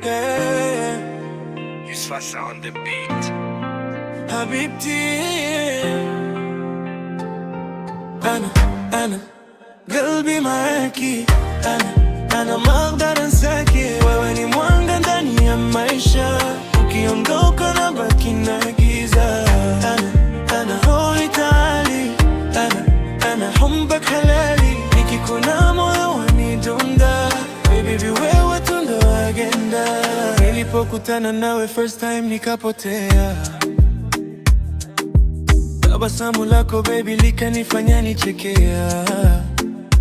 yeah. Yusufasa on the beat. Habibti أنا قلبي معاكي. أنا ما أقدر أنساكي. wewe ni mwanga ndani ya maisha, ukiondoka nabaki na giza. أنا روحي تعالي. أنا حبك halali, nikikuona moyo wanidunda. Baby wewe tu ndo agenda. Nilipokutana nawe first time nikapotea. Tabasamu lako baby likanifanya nichekea.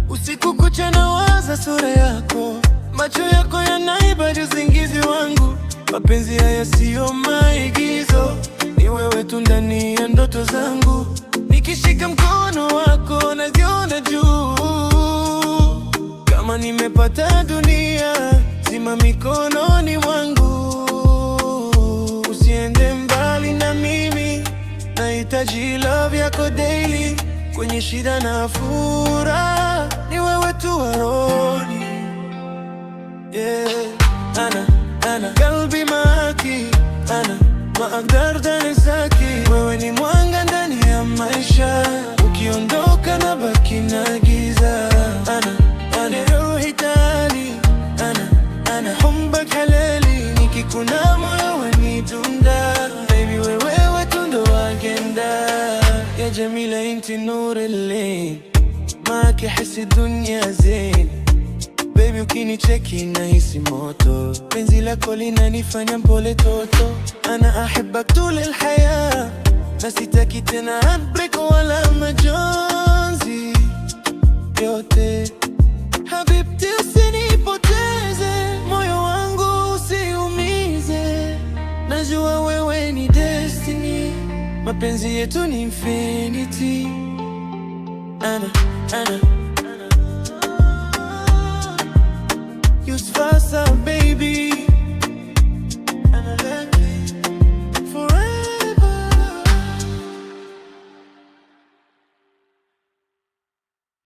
Usiku kucha nawaza sura yako, macho yako yanaiba usingizi wangu. Mapenzi haya siyo maigizo, ni wewe tu ndani ya ndoto zangu. Nikishika mkono wako najiona juu, kama nimepata dunia zima mikononi mwangu. Usiende mbali na mimi, nahitaji love yako daily, kwenye shida na furaha, ni wewe tu waroni. Yeah. أنا قلبي معاكي. أنا ما أقدر أنساكي. wewe ni mwanga ndani ya maisha, ukiondoka nabaki na giza. أنا روحي تعالي. أنا حبك halali, nikikuona moyo wanidunda. Baby wewe tu ndo agenda. يا جميلة انتي نور الليل، معك احس الدنيا زين. Baby ukinicheki nahisi moto, penzi lako linanifanya mpole toto. Ana ahibak tul alhaya, na sitaki tena heartbreak wala majonzi yote. Habibti usinipoteze, moyo wangu usiumize. Najua wewe ni destiny, mapenzi yetu ni infinity. أنا